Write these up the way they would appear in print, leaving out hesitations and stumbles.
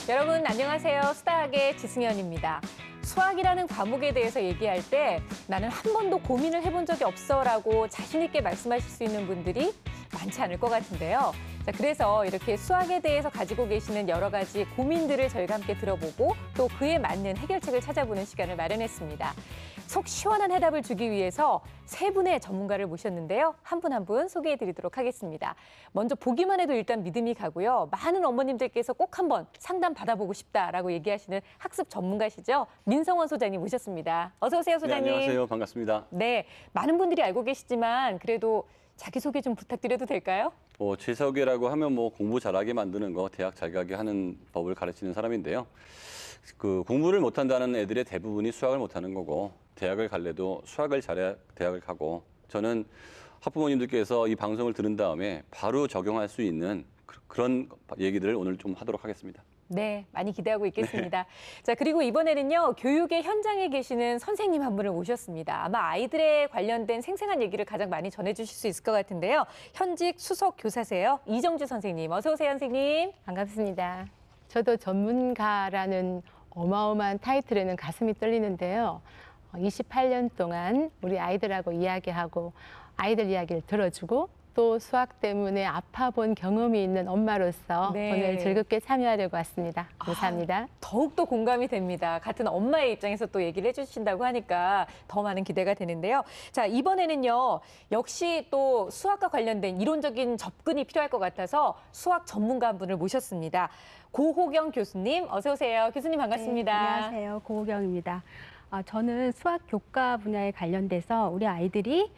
여러분 안녕하세요. 수다학의 지승현입니다. 수학이라는 과목에 대해서 얘기할 때 나는 한 번도 고민을 해본 적이 없어라고 자신 있게 말씀하실 수 있는 분들이 많지 않을 것 같은데요. 자, 그래서 이렇게 수학에 대해서 가지고 계시는 여러 가지 고민들을 저희가 함께 들어보고 또 그에 맞는 해결책을 찾아보는 시간을 마련했습니다. 속 시원한 해답을 주기 위해서 세 분의 전문가를 모셨는데요. 한 분 한 분 소개해드리도록 하겠습니다. 먼저 보기만 해도 일단 믿음이 가고요. 많은 어머님들께서 꼭 한번 상담 받아보고 싶다라고 얘기하시는 학습 전문가시죠. 민성원 소장님 모셨습니다. 어서 오세요, 소장님. 네, 안녕하세요. 반갑습니다. 네, 많은 분들이 알고 계시지만 그래도 자기소개 좀 부탁드려도 될까요? 제 소개라고 하면 공부 잘하게 만드는 거, 대학 잘 가게 하는 법을 가르치는 사람인데요. 공부를 못한다는 애들의 대부분이 수학을 못하는 거고, 대학을 갈래도 수학을 잘해야 대학을 가고, 저는 학부모님들께서 이 방송을 들은 다음에 바로 적용할 수 있는 그런 얘기들을 오늘 좀 하도록 하겠습니다. 네, 많이 기대하고 있겠습니다. 네. 자, 그리고 이번에는요, 교육의 현장에 계시는 선생님 한 분을 모셨습니다. 아마 아이들에 관련된 생생한 얘기를 가장 많이 전해주실 수 있을 것 같은데요. 현직 수석 교사세요. 이정주 선생님, 어서 오세요, 선생님. 반갑습니다. 저도 전문가라는 어마어마한 타이틀에는 가슴이 떨리는데요. 28년 동안 우리 아이들하고 이야기하고 아이들 이야기를 들어주고 또 수학 때문에 아파본 경험이 있는 엄마로서 네. 오늘 즐겁게 참여하려고 왔습니다. 감사합니다. 더욱더 공감이 됩니다. 같은 엄마의 입장에서 또 얘기를 해주신다고 하니까 더 많은 기대가 되는데요. 자, 이번에는요. 역시 또 수학과 관련된 이론적인 접근이 필요할 것 같아서 수학 전문가 한 분을 모셨습니다. 고호경 교수님, 어서 오세요. 교수님 반갑습니다. 네, 안녕하세요. 고호경입니다. 저는 수학 교과 분야에 관련돼서 우리 아이들이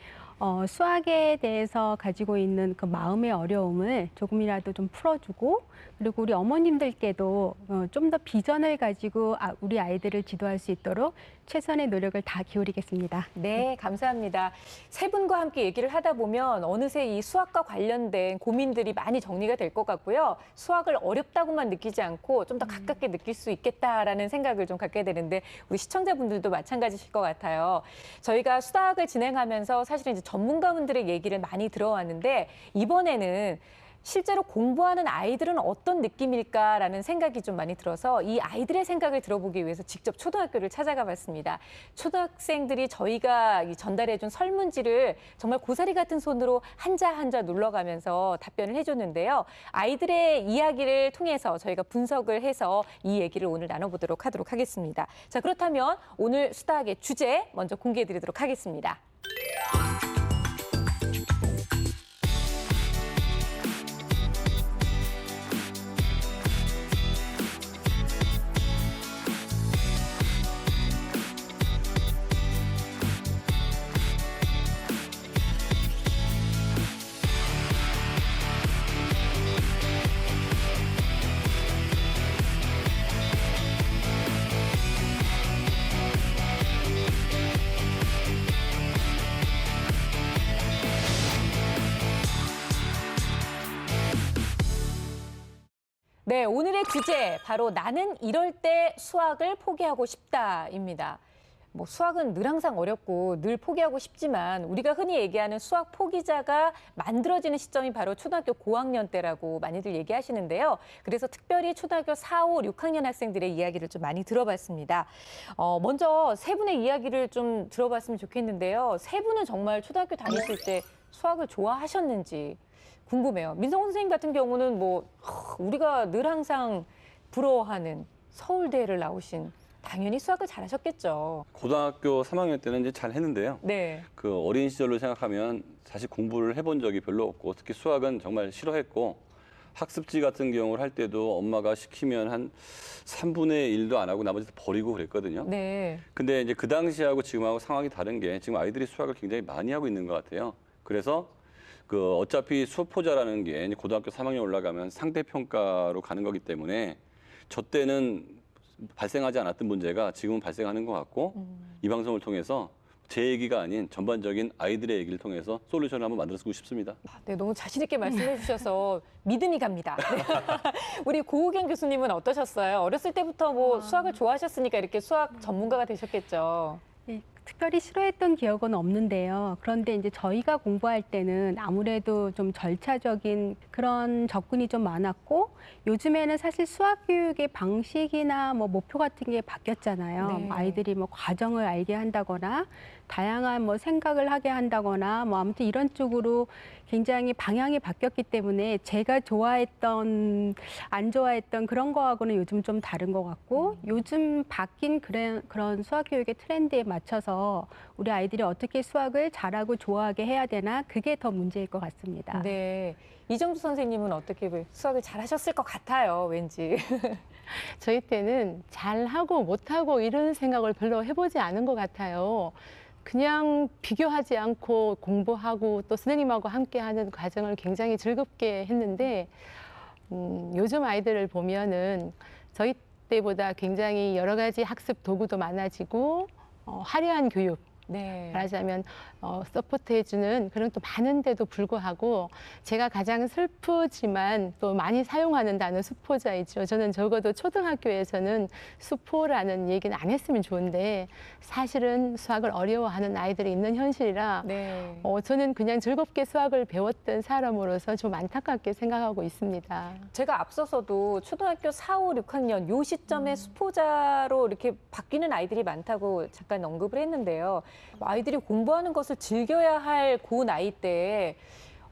수학에 대해서 가지고 있는 그 마음의 어려움을 조금이라도 좀 풀어주고 그리고 우리 어머님들께도 좀 더 비전을 가지고 우리 아이들을 지도할 수 있도록 최선의 노력을 다 기울이겠습니다. 네, 감사합니다. 세 분과 함께 얘기를 하다 보면 어느새 이 수학과 관련된 고민들이 많이 정리가 될 것 같고요. 수학을 어렵다고만 느끼지 않고 좀 더 가깝게 느낄 수 있겠다라는 생각을 좀 갖게 되는데 우리 시청자분들도 마찬가지실 것 같아요. 저희가 수학을 진행하면서 사실은 이제 전문가분들의 얘기를 많이 들어왔는데 이번에는 실제로 공부하는 아이들은 어떤 느낌일까라는 생각이 좀 많이 들어서 이 아이들의 생각을 들어보기 위해서 직접 초등학교를 찾아가 봤습니다. 초등학생들이 저희가 전달해준 설문지를 정말 고사리 같은 손으로 한자 한자 눌러가면서 답변을 해줬는데요. 아이들의 이야기를 통해서 저희가 분석을 해서 이 얘기를 오늘 나눠보도록 하도록 하겠습니다. 자, 그렇다면 오늘 수다학의 주제 먼저 공개해드리도록 하겠습니다. 네, 오늘의 주제 바로 나는 이럴 때 수학을 포기하고 싶다입니다. 수학은 늘 항상 어렵고 늘 포기하고 싶지만 우리가 흔히 얘기하는 수학 포기자가 만들어지는 시점이 바로 초등학교 고학년 때라고 많이들 얘기하시는데요. 그래서 특별히 초등학교 4, 5, 6학년 학생들의 이야기를 좀 많이 들어봤습니다. 먼저 세 분의 이야기를 좀 들어봤으면 좋겠는데요. 세 분은 정말 초등학교 다니실 때 수학을 좋아하셨는지 궁금해요. 민성원 선생님 같은 경우는 우리가 늘 항상 부러워하는 서울대를 나오신 당연히 수학을 잘하셨겠죠. 고등학교 3학년 때는 이제 잘 했는데요. 네. 그 어린 시절로 생각하면 사실 공부를 해본 적이 별로 없고 특히 수학은 정말 싫어했고 학습지 같은 경우를 할 때도 엄마가 시키면 한 3분의 1도 안 하고 나머지 버리고 그랬거든요. 네. 근데 이제 그 당시하고 지금하고 상황이 다른 게 지금 아이들이 수학을 굉장히 많이 하고 있는 것 같아요. 그래서 어차피 수포자라는 게 이제 고등학교 3학년 올라가면 상대평가로 가는 거기 때문에 저 때는 발생하지 않았던 문제가 지금은 발생하는 것 같고 이 방송을 통해서 제 얘기가 아닌 전반적인 아이들의 얘기를 통해서 솔루션을 한번 만들어쓰고 싶습니다. 네, 너무 자신 있게 말씀해 주셔서 믿음이 갑니다. 네. 우리 고우경 교수님은 어떠셨어요? 어렸을 때부터 수학을 좋아하셨으니까 이렇게 수학 전문가가 되셨겠죠. 특별히 싫어했던 기억은 없는데요. 그런데 이제 저희가 공부할 때는 아무래도 좀 절차적인 그런 접근이 좀 많았고, 요즘에는 사실 수학 교육의 방식이나 뭐 목표 같은 게 바뀌었잖아요. 네. 아이들이 뭐 과정을 알게 한다거나 다양한 뭐 생각을 하게 한다거나 뭐 아무튼 이런 쪽으로 굉장히 방향이 바뀌었기 때문에 제가 좋아했던 안 좋아했던 그런 거하고는 요즘 좀 다른 것 같고, 요즘 바뀐 그런 수학 교육의 트렌드에 맞춰서 우리 아이들이 어떻게 수학을 잘하고 좋아하게 해야 되나, 그게 더 문제일 것 같습니다. 네. 이정주 선생님은 어떻게 수학을 잘하셨을 것 같아요, 왠지. 저희 때는 잘하고 못하고 이런 생각을 별로 해보지 않은 것 같아요. 그냥 비교하지 않고 공부하고 또 선생님하고 함께하는 과정을 굉장히 즐겁게 했는데, 요즘 아이들을 보면은 저희 때보다 굉장히 여러 가지 학습 도구도 많아지고 화려한 교육, 네. 말하자면 서포트해주는 그런 또 많은데도 불구하고 제가 가장 슬프지만 또 많이 사용하는 단어 수포자이죠. 저는 적어도 초등학교에서는 수포라는 얘기는 안 했으면 좋은데 사실은 수학을 어려워하는 아이들이 있는 현실이라 네. 저는 그냥 즐겁게 수학을 배웠던 사람으로서 좀 안타깝게 생각하고 있습니다. 제가 앞서서도 초등학교 4, 5, 6학년 요 시점에 수포자로 이렇게 바뀌는 아이들이 많다고 잠깐 언급을 했는데요. 아이들이 공부하는 것을 즐겨야 할 그 나이 때에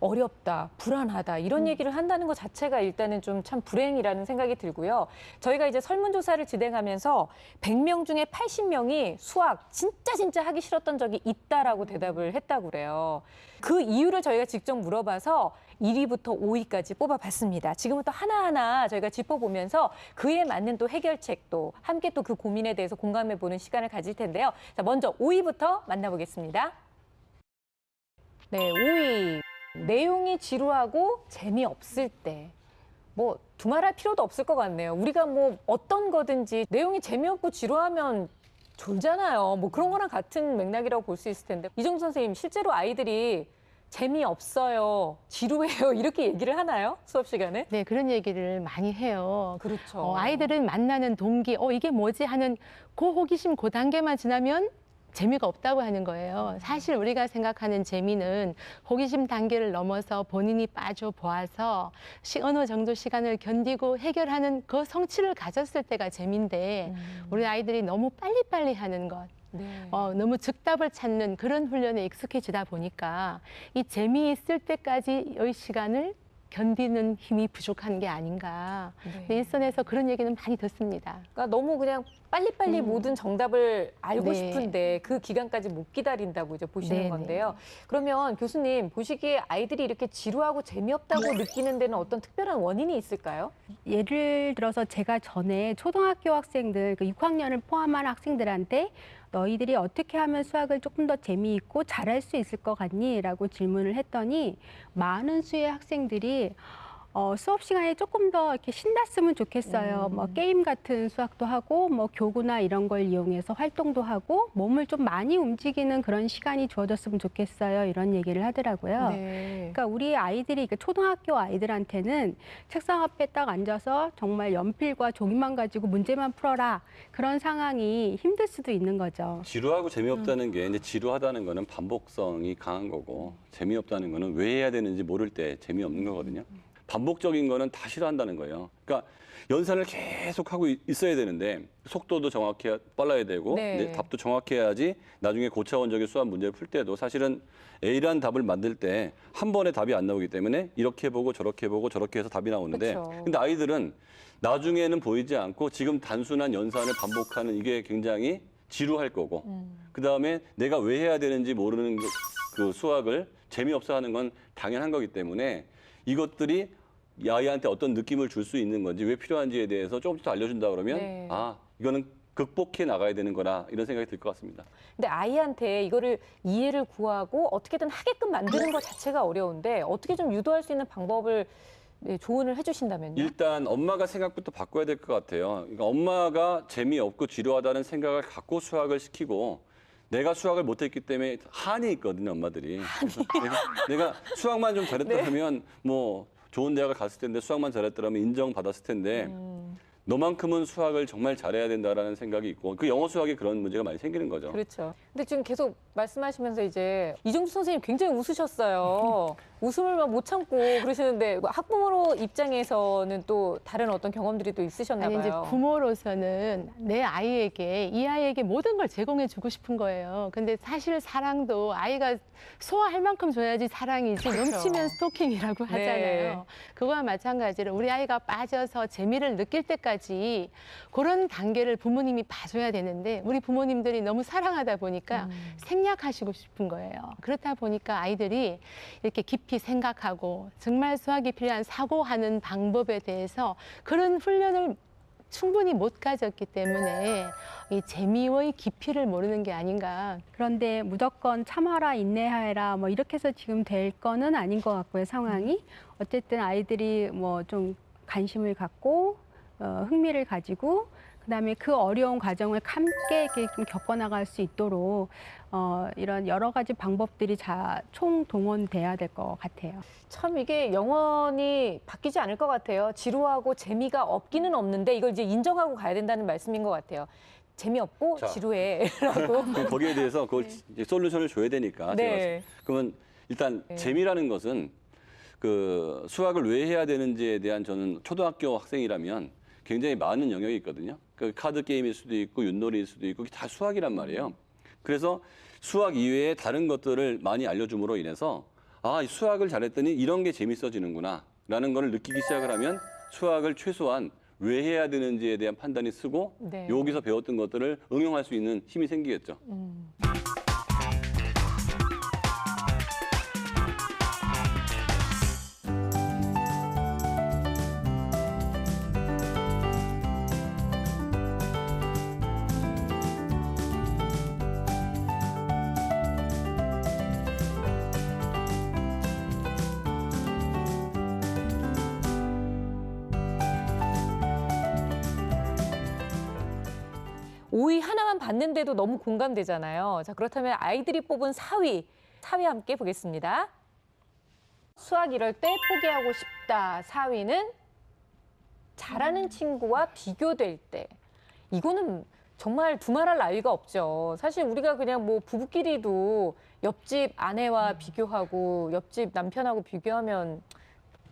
어렵다, 불안하다 이런 얘기를 한다는 것 자체가 일단은 좀 참 불행이라는 생각이 들고요. 저희가 이제 설문조사를 진행하면서 100명 중에 80명이 수학 진짜 하기 싫었던 적이 있다라고 대답을 했다고 그래요. 그 이유를 저희가 직접 물어봐서 1위부터 5위까지 뽑아봤습니다. 지금부터 하나하나 저희가 짚어보면서 그에 맞는 또 해결책도 함께 또 그 고민에 대해서 공감해보는 시간을 가질 텐데요. 자, 먼저 5위부터 만나보겠습니다. 네, 5위. 내용이 지루하고 재미없을 때. 뭐 두말할 필요도 없을 것 같네요. 우리가 뭐 어떤 거든지 내용이 재미없고 지루하면 졸잖아요. 뭐 그런 거랑 같은 맥락이라고 볼 수 있을 텐데. 이정수 선생님, 실제로 아이들이 재미없어요, 지루해요 이렇게 얘기를 하나요? 수업 시간에? 네, 그런 얘기를 많이 해요. 그렇죠. 아이들은 만나는 동기, 이게 뭐지 하는 그 호기심 그 단계만 지나면 재미가 없다고 하는 거예요. 사실 우리가 생각하는 재미는 호기심 단계를 넘어서 본인이 빠져 보아서 어느 정도 시간을 견디고 해결하는 그 성취를 가졌을 때가 재미인데 우리 아이들이 너무 빨리빨리 하는 것, 네. 너무 즉답을 찾는 그런 훈련에 익숙해지다 보니까 이 재미있을 때까지의 시간을 견디는 힘이 부족한 게 아닌가. 네. 일선에서 그런 얘기는 많이 듣습니다. 그러니까 너무 그냥 빨리빨리 모든 정답을 알고 네. 싶은데 그 기간까지 못 기다린다고 이제 보시는 네네. 건데요. 그러면 교수님 보시기에 아이들이 이렇게 지루하고 재미없다고 느끼는 데는 어떤 특별한 원인이 있을까요? 예를 들어서 제가 전에 초등학교 학생들, 그 6학년을 포함한 학생들한테 너희들이 어떻게 하면 수학을 조금 더 재미있고 잘할 수 있을 것 같니? 라고 질문을 했더니 많은 수의 학생들이 수업 시간에 조금 더 이렇게 신났으면 좋겠어요. 뭐 게임 같은 수학도 하고, 뭐 교구나 이런 걸 이용해서 활동도 하고, 몸을 좀 많이 움직이는 그런 시간이 주어졌으면 좋겠어요. 이런 얘기를 하더라고요. 네. 그러니까 우리 아이들이, 초등학교 아이들한테는 책상 앞에 딱 앉아서 정말 연필과 종이만 가지고 문제만 풀어라, 그런 상황이 힘들 수도 있는 거죠. 지루하고 재미없다는 게 이제 지루하다는 거는 반복성이 강한 거고 재미없다는 거는 왜 해야 되는지 모를 때 재미없는 거거든요. 반복적인 거는 다 싫어한다는 거예요. 그러니까 연산을 계속 하고 있어야 되는데 속도도 정확히 빨라야 되고 네. 이제 답도 정확해야지 나중에 고차원적인 수학 문제를 풀 때도 사실은 A라는 답을 만들 때 한 번에 답이 안 나오기 때문에 이렇게 보고 저렇게 해서 답이 나오는데 그쵸. 근데 아이들은 나중에는 보이지 않고 지금 단순한 연산을 반복하는 이게 굉장히 지루할 거고 그다음에 내가 왜 해야 되는지 모르는 그 수학을 재미없어 하는 건 당연한 거기 때문에 이것들이 이 아이한테 어떤 느낌을 줄 수 있는 건지 왜 필요한지에 대해서 조금씩 더 알려준다 그러면 네. 아 이거는 극복해 나가야 되는 거나 이런 생각이 들 것 같습니다. 근데 아이한테 이거를 이해를 구하고 어떻게든 하게끔 만드는 것 자체가 어려운데 어떻게 좀 유도할 수 있는 방법을 조언을 해주신다면요? 일단 엄마가 생각부터 바꿔야 될 것 같아요. 그러니까 엄마가 재미없고 지루하다는 생각을 갖고 수학을 시키고 내가 수학을 못했기 때문에 한이 있거든요, 엄마들이. 그래서 내가 수학만 좀 잘했더라면 뭐 좋은 대학을 갔을 텐데 수학만 잘했더라면 인정받았을 텐데 너만큼은 수학을 정말 잘해야 된다라는 생각이 있고 그 영어 수학에 그런 문제가 많이 생기는 거죠. 그렇죠. 근데 지금 계속 말씀하시면서 이제 이종수 선생님 굉장히 웃으셨어요. 웃음을 막 못 참고 그러시는데 학부모 입장에서는 또 다른 어떤 경험들이 또 있으셨나 아니, 이제 봐요. 부모로서는 내 아이에게, 이 아이에게 모든 걸 제공해 주고 싶은 거예요. 근데 사실 사랑도 아이가 소화할 만큼 줘야지 사랑이지 그렇죠. 넘치면 스토킹이라고 하잖아요. 네. 그거와 마찬가지로 우리 아이가 빠져서 재미를 느낄 때까지 그런 단계를 부모님이 봐줘야 되는데 우리 부모님들이 너무 사랑하다 보니까 생략하시고 싶은 거예요. 그렇다 보니까 아이들이 이렇게 깊이 생각하고 정말 수학이 필요한 사고하는 방법에 대해서 그런 훈련을 충분히 못 가졌기 때문에 이 재미의 깊이를 모르는 게 아닌가. 그런데 무조건 참아라, 인내하라 뭐 이렇게 해서 지금 될 거는 아닌 것 같고요, 상황이. 어쨌든 아이들이 뭐 좀 관심을 갖고 흥미를 가지고 그다음에 그 어려운 과정을 함께 이렇게 좀 겪어나갈 수 있도록 이런 여러 가지 방법들이 총동원돼야 될 것 같아요. 참 이게 영원히 바뀌지 않을 것 같아요. 지루하고 재미가 없기는 없는데 이걸 이제 인정하고 가야 된다는 말씀인 것 같아요. 재미없고 자. 지루해라고. 거기에 대해서 그걸 이제 솔루션을 줘야 되니까. 제가 네. 그러면 일단 재미라는 것은 그 수학을 왜 해야 되는지에 대한 저는 초등학교 학생이라면 굉장히 많은 영역이 있거든요. 그 카드 게임일 수도 있고 윷놀이일 수도 있고 다 수학이란 말이에요. 그래서 수학 이외에 다른 것들을 많이 알려줌으로 인해서 아, 이 수학을 잘했더니 이런 게 재밌어지는구나 라는 걸 느끼기 시작을 하면 수학을 최소한 왜 해야 되는지에 대한 판단이 쓰고 네. 여기서 배웠던 것들을 응용할 수 있는 힘이 생기겠죠. 오위 하나만 봤는데도 너무 공감되잖아요. 자, 그렇다면 아이들이 뽑은 4위 함께 보겠습니다. 수학 이럴 때 포기하고 싶다. 4위는 잘하는 친구와 비교될 때. 이거는 정말 두말할 나위가 없죠. 사실 우리가 그냥 뭐 부부끼리도 옆집 아내와 비교하고 옆집 남편하고 비교하면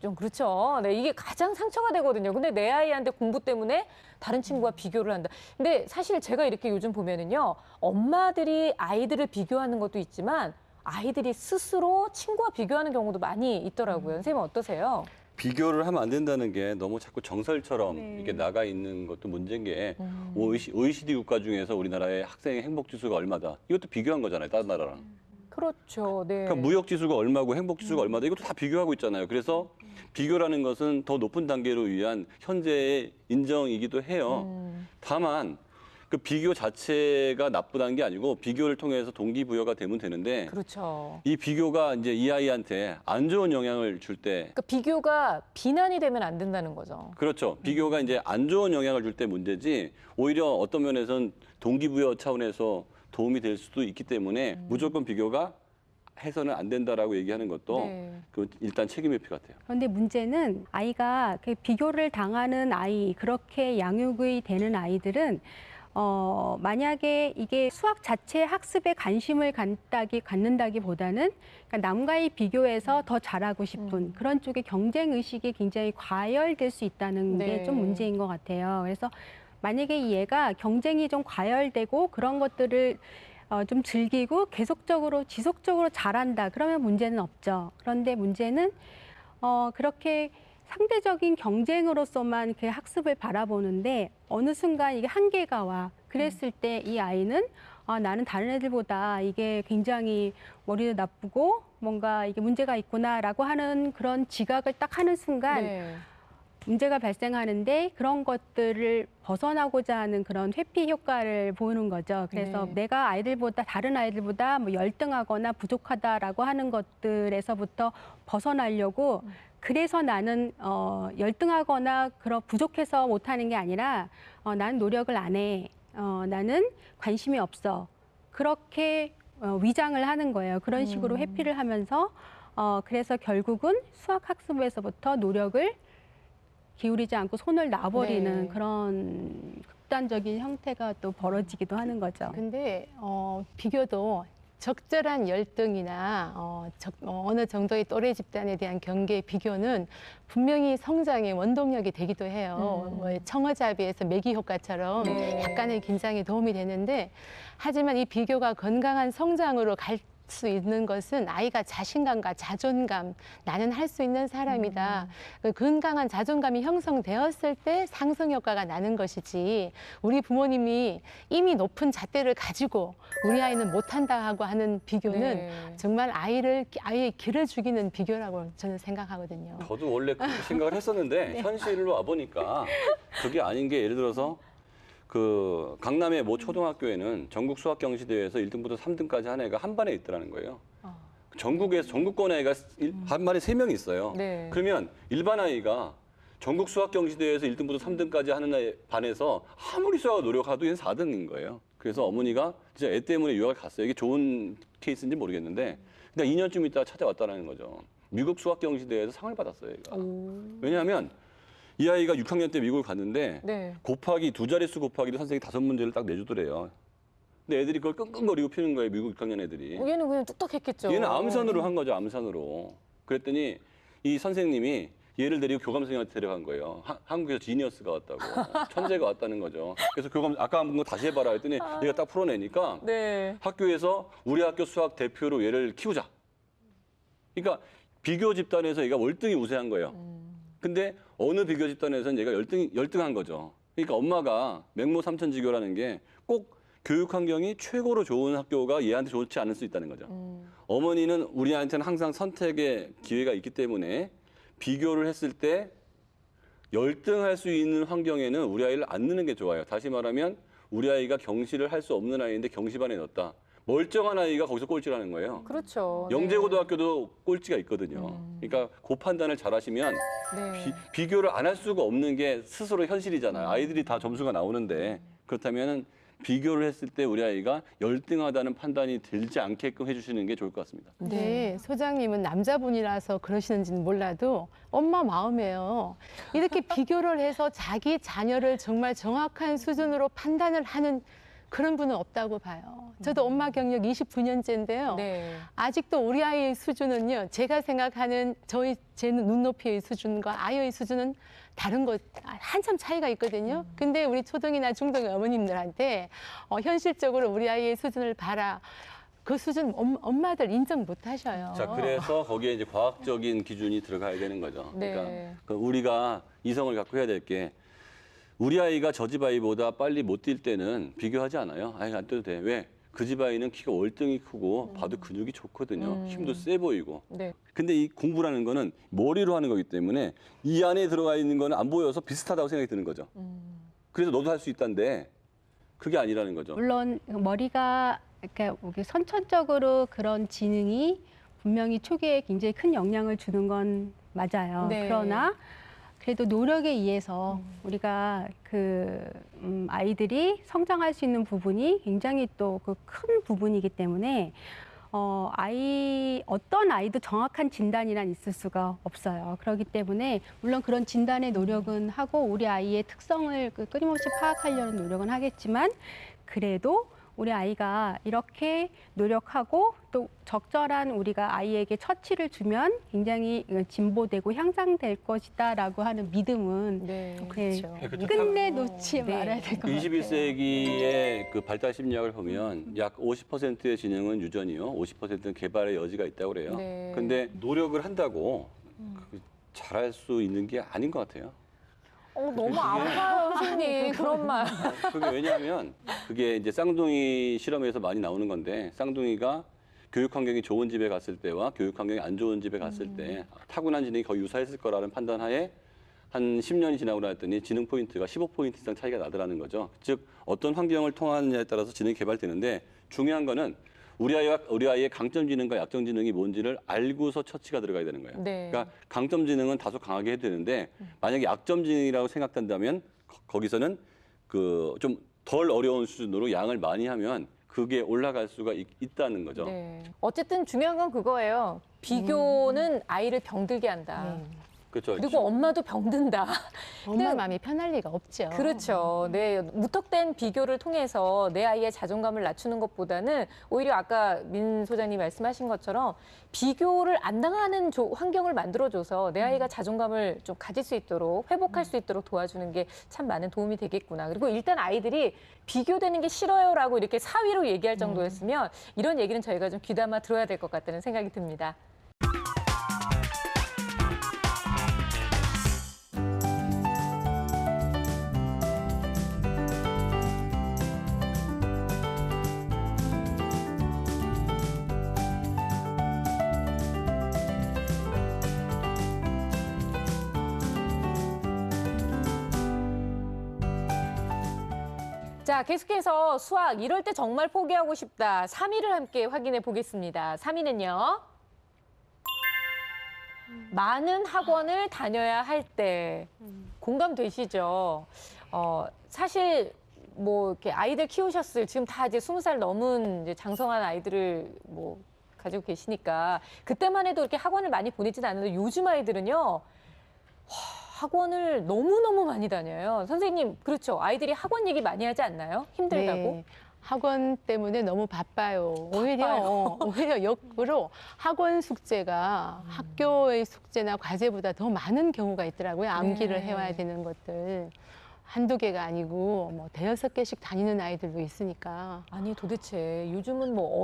좀 그렇죠. 네, 이게 가장 상처가 되거든요. 근데 내 아이한테 공부 때문에 다른 친구와 비교를 한다. 근데 사실 제가 이렇게 요즘 보면은요, 엄마들이 아이들을 비교하는 것도 있지만 아이들이 스스로 친구와 비교하는 경우도 많이 있더라고요. 선생님 어떠세요? 비교를 하면 안 된다는 게 너무 자꾸 정설처럼 네. 이렇게 나가 있는 것도 문제인 게 OECD 국가 중에서 우리나라의 학생의 행복 지수가 얼마다. 이것도 비교한 거잖아요, 다른 나라랑. 그렇죠. 네. 그러니까 무역 지수가 얼마고 행복 지수가 얼마다. 이것도 다 비교하고 있잖아요. 그래서 비교라는 것은 더 높은 단계로 위한 현재의 인정이기도 해요. 다만 그 비교 자체가 나쁘다는 게 아니고 비교를 통해서 동기부여가 되면 되는데 그렇죠. 이 비교가 이제 이 아이한테 안 좋은 영향을 줄 때 그러니까 비교가 비난이 되면 안 된다는 거죠. 그렇죠. 비교가 이제 안 좋은 영향을 줄 때 문제지 오히려 어떤 면에서는 동기부여 차원에서 도움이 될 수도 있기 때문에 무조건 비교가 해서는 안 된다라고 얘기하는 것도 네. 그 일단 책임 회피 같아요. 그런데 문제는 아이가 그 비교를 당하는 아이, 그렇게 양육이 되는 아이들은 만약에 이게 수학 자체 학습에 관심을 갖는다기보다는 그러니까 남과의 비교해서 더 잘하고 싶은 그런 쪽의 경쟁 의식이 굉장히 과열될 수 있다는 네. 게 좀 문제인 것 같아요. 그래서 만약에 이 얘가 경쟁이 좀 과열되고 그런 것들을 좀 즐기고 계속적으로 지속적으로 잘한다. 그러면 문제는 없죠. 그런데 문제는 그렇게 상대적인 경쟁으로서만 그 학습을 바라보는데 어느 순간 이게 한계가 와. 그랬을 때 이 아이는 나는 다른 애들보다 이게 굉장히 머리도 나쁘고 뭔가 이게 문제가 있구나라고 하는 그런 지각을 딱 하는 순간 네. 문제가 발생하는데 그런 것들을 벗어나고자 하는 그런 회피 효과를 보이는 거죠. 그래서 네. 내가 다른 아이들보다 뭐 열등하거나 부족하다라고 하는 것들에서부터 벗어나려고 그래서 나는 열등하거나 그런 부족해서 못하는 게 아니라 나는 노력을 안 해. 나는 관심이 없어. 그렇게 위장을 하는 거예요. 그런 식으로 회피를 하면서 그래서 결국은 수학 학습에서부터 노력을 기울이지 않고 손을 놔버리는 네. 그런 극단적인 형태가 또 벌어지기도 하는 거죠. 근데 비교도 적절한 열등이나 어느 정도의 또래 집단에 대한 경계 비교는 분명히 성장의 원동력이 되기도 해요. 뭐 청어잡이에서 매기 효과처럼 네. 약간의 긴장에 도움이 되는데, 하지만 이 비교가 건강한 성장으로 갈 수 있는 것은 아이가 자신감과 자존감, 나는 할 수 있는 사람이다. 그 건강한 자존감이 형성되었을 때 상승 효과가 나는 것이지, 우리 부모님이 이미 높은 잣대를 가지고 우리 아이는 못한다 하고 하는 비교는 네. 정말 아이의 길을 죽이는 비교라고 저는 생각하거든요. 저도 원래 그렇게 생각을 했었는데 네. 현실로 와보니까 그게 아닌 게, 예를 들어서 그 강남의 모 초등학교에는 전국 수학 경시 대회에서 1등부터 3등까지 한 애가 한 반에 있더라는 거예요. 전국에서 전국권 애가 한 반에 3명 있어요. 네. 그러면 일반 아이가 전국 수학 경시 대회에서 1등부터 3등까지 하는 애 반에서 아무리 수학을 노력해도 얘는 4등인 거예요. 그래서 어머니가 진짜 애 때문에 유학을 갔어요. 이게 좋은 케이스인지 모르겠는데, 근데 2년쯤 있다가 찾아왔다는 거죠. 미국 수학 경시 대회에서 상을 받았어요, 얘가. 왜냐하면 이 아이가 6학년 때 미국을 갔는데 네. 곱하기 두 자릿수 곱하기도 선생님이 5문제를 딱 내주더래요. 근데 애들이 그걸 끙끙거리고 피는 거예요, 미국 6학년 애들이. 얘는 그냥 뚝딱했겠죠. 얘는 암산으로 한 거죠, 암산으로. 그랬더니 이 선생님이 얘를 데리고 교감 선생님한테 데려간 거예요. 한국에서 지니어스가 왔다고, 천재가 왔다는 거죠. 그래서 교감 아까 한 거 다시 해봐라 했더니 얘가 딱 풀어내니까 네. 학교에서 우리 학교 수학 대표로 얘를 키우자. 그러니까 비교 집단에서 얘가 월등히 우세한 거예요. 근데 어느 비교 집단에서는 얘가 열등한 거죠. 그러니까 엄마가 맹모 삼천지교라는 게 꼭 교육 환경이 최고로 좋은 학교가 얘한테 좋지 않을 수 있다는 거죠. 어머니는 우리한테는 항상 선택의 기회가 있기 때문에 비교를 했을 때 열등할 수 있는 환경에는 우리 아이를 안 넣는 게 좋아요. 다시 말하면 우리 아이가 경시를 할 수 없는 아이인데 경시반에 넣었다. 멀쩡한 아이가 거기서 꼴찌라는 거예요. 그렇죠. 영재고등학교도 꼴찌가 있거든요. 그러니까 그 판단을 잘 하시면 네. 비교를 안 할 수가 없는 게 스스로 현실이잖아요. 아이들이 다 점수가 나오는데, 그렇다면 비교를 했을 때 우리 아이가 열등하다는 판단이 들지 않게끔 해주시는 게 좋을 것 같습니다. 네, 소장님은 남자분이라서 그러시는지는 몰라도 엄마 마음이에요. 이렇게 비교를 해서 자기 자녀를 정말 정확한 수준으로 판단을 하는 그런 분은 없다고 봐요. 저도 엄마 경력 29년째인데요. 네. 아직도 우리 아이의 수준은요, 제가 생각하는 제 눈높이의 수준과 아이의 수준은 다른 것, 한참 차이가 있거든요. 근데 우리 초등이나 중등 어머님들한테 현실적으로 우리 아이의 수준을 봐라. 그 수준 엄마들 인정 못 하셔요. 자, 그래서 거기에 이제 과학적인 기준이 들어가야 되는 거죠. 네. 그러니까 우리가 이성을 갖고 해야 될 게, 우리 아이가 저 집 아이보다 빨리 못 뛸 때는 비교하지 않아요. 아이 안 뛰어도 돼. 왜? 그 집 아이는 키가 월등히 크고 봐도 근육이 좋거든요. 힘도 세 보이고. 네. 근데 이 공부라는 거는 머리로 하는 거기 때문에 이 안에 들어가 있는 거는 안 보여서 비슷하다고 생각이 드는 거죠. 그래서 너도 할 수 있다는데 그게 아니라는 거죠. 물론 머리가 이렇게 선천적으로 그런 지능이 분명히 초기에 굉장히 큰 영향을 주는 건 맞아요. 네. 그러나 그래도 노력에 의해서 우리가 아이들이 성장할 수 있는 부분이 굉장히 또 그 큰 부분이기 때문에 어떤 아이도 정확한 진단이란 있을 수가 없어요. 그렇기 때문에 물론 그런 진단의 노력은 하고 우리 아이의 특성을 끊임없이 파악하려는 노력은 하겠지만, 그래도 우리 아이가 이렇게 노력하고 또 적절한 우리가 아이에게 처치를 주면 굉장히 진보되고 향상될 것이다라고 하는 믿음은 네. 그렇죠. 끝내 놓지 네. 말아야 될 것 같아요. 21세기의 그 발달 심리학을 보면 약 50%의 지능은 유전이요, 50%는 개발의 여지가 있다고 그래요. 네. 근데 노력을 한다고 잘할 수 있는 게 아닌 것 같아요. 너무 아파요, 선생님. 그런 말. 그게 왜냐하면 그게 이제 쌍둥이 실험에서 많이 나오는 건데, 쌍둥이가 교육 환경이 좋은 집에 갔을 때와 교육 환경이 안 좋은 집에 갔을 때 타고난 지능이 거의 유사했을 거라는 판단하에 한 10년이 지나고 나왔더니 지능 포인트가 15포인트 이상 차이가 나더라는 거죠. 즉 어떤 환경을 통하느냐에 따라서 지능이 개발되는데, 중요한 거는 우리 아이의 강점 지능과 약점 지능이 뭔지를 알고서 처치가 들어가야 되는 거예요. 네. 그러니까 강점 지능은 다소 강하게 해도 되는데, 만약에 약점 지능이라고 생각된다면 거기서는 그 좀 덜 어려운 수준으로 양을 많이 하면 그게 올라갈 수가 있다는 거죠. 네. 어쨌든 중요한 건 그거예요. 비교는 아이를 병들게 한다. 그렇죠. 그리고 엄마도 병든다. 엄마 마음이 편할 리가 없죠. 그렇죠. 네, 무턱대는 비교를 통해서 내 아이의 자존감을 낮추는 것보다는 오히려 아까 민 소장님 말씀하신 것처럼 비교를 안 당하는 환경을 만들어줘서 내 아이가 자존감을 좀 가질 수 있도록 회복할 수 있도록 도와주는 게 참 많은 도움이 되겠구나. 그리고 일단 아이들이 비교되는 게 싫어요라고 이렇게 사위로 얘기할 정도였으면 이런 얘기는 저희가 좀 귀담아 들어야 될 것 같다는 생각이 듭니다. 자, 계속해서 수학 이럴 때 정말 포기하고 싶다. 3위를 함께 확인해 보겠습니다. 3위는요. 많은 학원을 다녀야 할 때. 공감되시죠? 사실 뭐 이렇게 아이들 키우셨을 지금 다 이제 20살 넘은 이제 장성한 아이들을 뭐 가지고 계시니까 그때만 해도 이렇게 학원을 많이 보내지는 않는데 요즘 아이들은요. 학원을 너무너무 많이 다녀요. 선생님, 그렇죠. 아이들이 학원 얘기 많이 하지 않나요? 힘들다고? 네. 학원 때문에 너무 바빠요. 오히려 역으로 학원 숙제가 학교의 숙제나 과제보다 더 많은 경우가 있더라고요. 암기를 네. 해와야 되는 것들. 한두 개가 아니고 뭐 대여섯 개씩 다니는 아이들도 있으니까. 아니 도대체 요즘은 뭐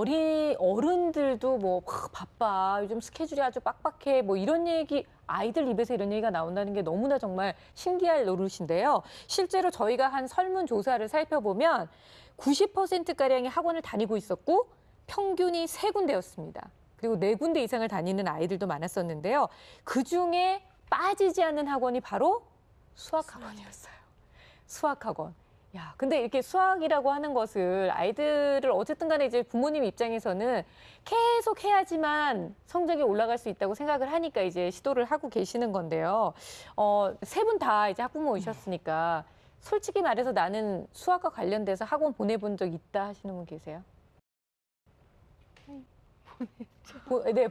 어른들도 뭐 막 바빠 요즘 스케줄이 아주 빡빡해 뭐 이런 얘기 아이들 입에서 이런 얘기가 나온다는 게 너무나 정말 신기할 노릇인데요. 실제로 저희가 한 설문조사를 살펴보면 90%가량이 학원을 다니고 있었고 평균이 3군데였습니다. 그리고 4군데 이상을 다니는 아이들도 많았었는데요. 그중에 빠지지 않는 학원이 바로 수학학원이었어요. 수학학원. 야, 근데 이렇게 수학이라고 하는 것을 아이들을 어쨌든 간에 이제 부모님 입장에서는 계속 해야지만 성적이 올라갈 수 있다고 생각을 하니까 이제 시도를 하고 계시는 건데요. 3분 다 이제 학부모이셨으니까 솔직히 말해서 나는 수학과 관련돼서 학원 보내본 적 있다 하시는 분 계세요? 네,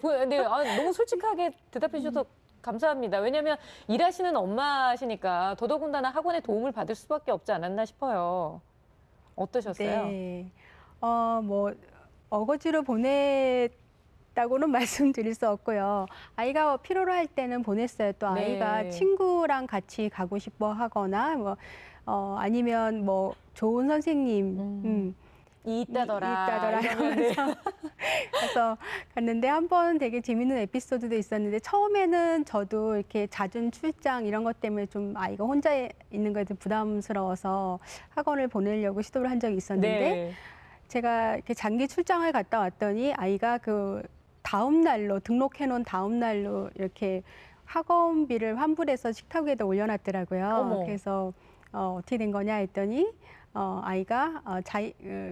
너무 솔직하게 대답해 주셔서 감사합니다. 왜냐하면 일하시는 엄마시니까 더더군다나 학원의 도움을 받을 수밖에 없지 않았나 싶어요. 어떠셨어요? 네. 뭐 어거지로 보냈다고는 말씀드릴 수 없고요. 아이가 필요로 할 때는 보냈어요. 또 네. 아이가 친구랑 같이 가고 싶어 하거나 뭐 아니면 뭐 좋은 선생님 있다더라. 이러면서 그래서 갔는데 한 번 되게 재밌는 에피소드도 있었는데 처음에는 저도 이렇게 잦은 출장 이런 것 때문에 좀 아이가 혼자 있는 거에 좀 부담스러워서 학원을 보내려고 시도를 한 적이 있었는데 네. 제가 이렇게 장기 출장을 갔다 왔더니 아이가 그 다음 날로 등록해 놓은 다음 날로 이렇게 학원비를 환불해서 식탁 위에다 올려놨더라고요. 어머. 그래서 어떻게 된 거냐 했더니 아이가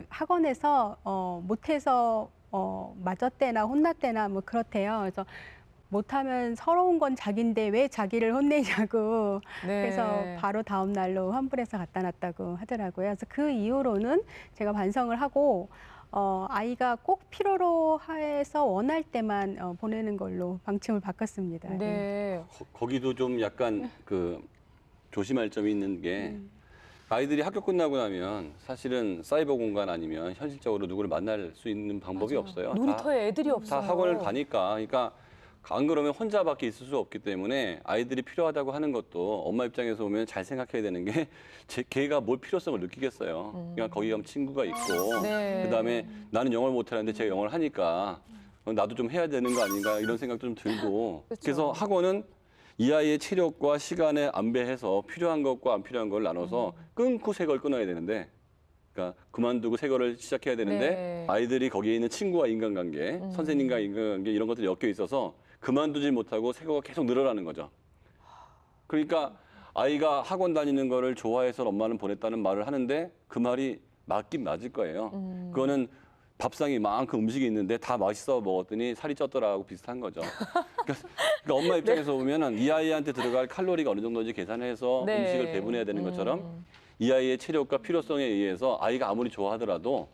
학원에서 못해서 맞았대나 혼났대나 뭐 그렇대요. 그래서 못하면 서러운 건 자기인데 왜 자기를 혼내냐고. 네. 그래서 바로 다음 날로 환불해서 갖다 놨다고 하더라고요. 그래서 그 이후로는 제가 반성을 하고 아이가 꼭 필요로 해서 원할 때만 보내는 걸로 방침을 바꿨습니다. 네. 거기도 좀 약간 그 조심할 점이 있는 게 아이들이 학교 끝나고 나면 사실은 사이버 공간 아니면 현실적으로 누구를 만날 수 있는 방법이 없어요. 놀이터에 애들이 다 없어요. 학원을 가니까. 그러니까 안 그러면 혼자밖에 있을 수 없기 때문에 아이들이 필요하다고 하는 것도 엄마 입장에서 보면 잘 생각해야 되는 게 걔가 뭘 필요성을 느끼겠어요. 그러니까 거기 가면 친구가 있고 네. 그다음에 나는 영어를 못하는데 제가 영어를 하니까 나도 좀 해야 되는 거 아닌가 이런 생각도 좀 들고 그렇죠. 그래서 학원은 이 아이의 체력과 시간에 안배해서 필요한 것과 안 필요한 걸 나눠서 끊고 새 걸 끊어야 되는데 그러니까 그만두고 새 거를 시작해야 되는데 네. 아이들이 거기에 있는 친구와 인간관계, 선생님과 인간관계 이런 것들이 엮여 있어서 그만두지 못하고 새 거가 계속 늘어나는 거죠. 그러니까 아이가 학원 다니는 거를 좋아해서 엄마는 보냈다는 말을 하는데 그 말이 맞긴 맞을 거예요. 그거는 밥상에 이만큼 음식이 있는데 다 맛있어 먹었더니 살이 쪘더라고 비슷한 거죠. 그러니까 엄마 입장에서 보면은 이 아이한테 들어갈 칼로리가 어느 정도인지 계산해서 네. 음식을 배분해야 되는 것처럼 이 아이의 체력과 필요성에 의해서 아이가 아무리 좋아하더라도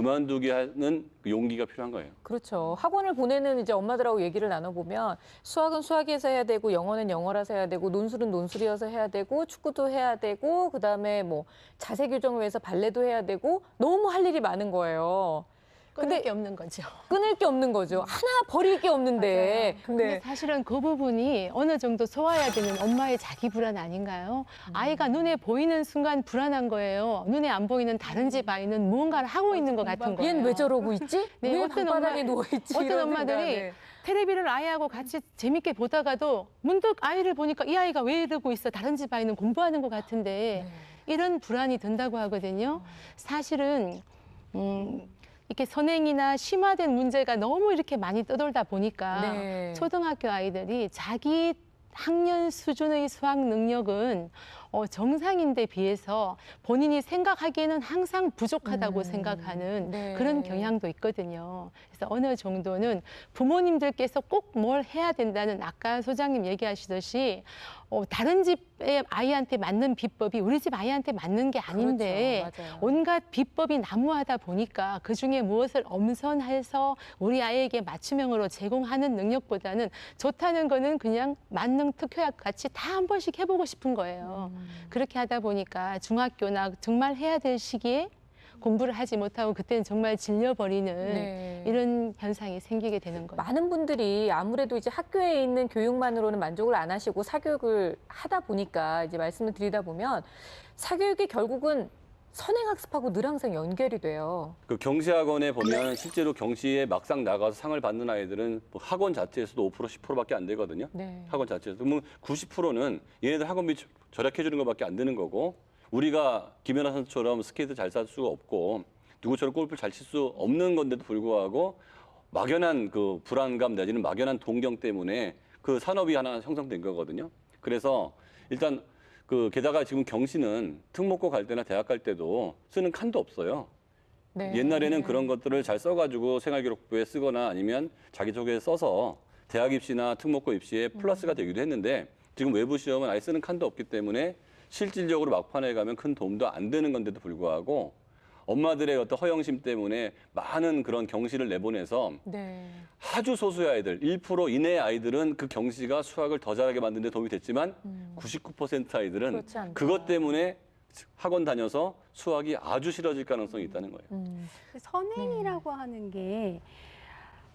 그만두게 하는 그 용기가 필요한 거예요. 그렇죠. 학원을 보내는 이제 엄마들하고 얘기를 나눠보면 수학은 수학에서 해야 되고 영어는 영어라서 해야 되고 논술은 논술이어서 해야 되고 축구도 해야 되고 그다음에 뭐 자세 교정을 위해서 발레도 해야 되고 너무 할 일이 많은 거예요. 끊을 게 없는 거죠. 끊을 게 없는 거죠. 하나 버릴 게 없는데. 근데 사실은 그 부분이 어느 정도 소화해야 되는 엄마의 자기 불안 아닌가요? 아이가 눈에 보이는 순간 불안한 거예요. 눈에 안 보이는 다른 집 아이는 무언가를 하고 있는 것 같은 거예요. 얘는 왜 저러고 있지? 네, 왜 어떤 방바닥에 엄마- 누워있지? 어떤 이런 엄마들이 생각에. 텔레비를 아이하고 같이 재밌게 보다가도 문득 아이를 보니까 이 아이가 왜 이러고 있어? 다른 집 아이는 공부하는 것 같은데 이런 불안이 든다고 하거든요. 사실은 이렇게 선행이나 심화된 문제가 너무 이렇게 많이 떠돌다 보니까 네. 초등학교 아이들이 자기 학년 수준의 수학 능력은 정상인데 비해서 본인이 생각하기에는 항상 부족하다고 생각하는 네. 그런 경향도 있거든요. 그래서 어느 정도는 부모님들께서 꼭 뭘 해야 된다는 아까 소장님 얘기하시듯이 다른 집의 아이한테 맞는 비법이 우리 집 아이한테 맞는 게 아닌데 그렇죠. 맞아요. 온갖 비법이 난무하다 보니까 그중에 무엇을 엄선해서 우리 아이에게 맞춤형으로 제공하는 능력보다는 좋다는 거는 그냥 만능 특효약 같이 다 한 번씩 해보고 싶은 거예요. 그렇게 하다 보니까 중학교나 정말 해야 될 시기에 공부를 하지 못하고 그때는 정말 질려버리는 네. 이런 현상이 생기게 되는 거예요. 많은 분들이 아무래도 이제 학교에 있는 교육만으로는 만족을 안 하시고 사교육을 하다 보니까 이제 말씀을 드리다 보면 사교육이 결국은 선행학습하고 늘 항상 연결이 돼요. 그 경시학원에 보면 실제로 경시에 막상 나가서 상을 받는 아이들은 뭐 학원 자체에서도 5% 10%밖에 안 되거든요. 네. 학원 자체에서. 그러면 90%는 얘네들 학원비 절약해 주는 것밖에 안 되는 거고 우리가 김연아 선수처럼 스케이트 잘 쌀 수가 없고 누구처럼 골프를 잘 칠 수 없는 건데도 불구하고 막연한 그 불안감 내지는 막연한 동경 때문에 그 산업이 하나 형성된 거거든요. 그래서 일단 그 게다가 지금 경시는 특목고 갈 때나 대학 갈 때도 쓰는 칸도 없어요. 네. 옛날에는 그런 것들을 잘 써가지고 생활기록부에 쓰거나 아니면 자기소개에 써서 대학 입시나 특목고 입시에 플러스가 되기도 했는데 지금 외부 시험은 아예 쓰는 칸도 없기 때문에 실질적으로 막판에 가면 큰 도움도 안 되는 건데도 불구하고 엄마들의 어떤 허영심 때문에 많은 그런 경시를 내보내서 네. 아주 소수의 아이들, 1% 이내의 아이들은 그 경시가 수학을 더 잘하게 만드는 데 도움이 됐지만 99% 아이들은 그렇지 않다. 그것 때문에 학원 다녀서 수학이 아주 싫어질 가능성이 있다는 거예요. 선행이라고 하는 게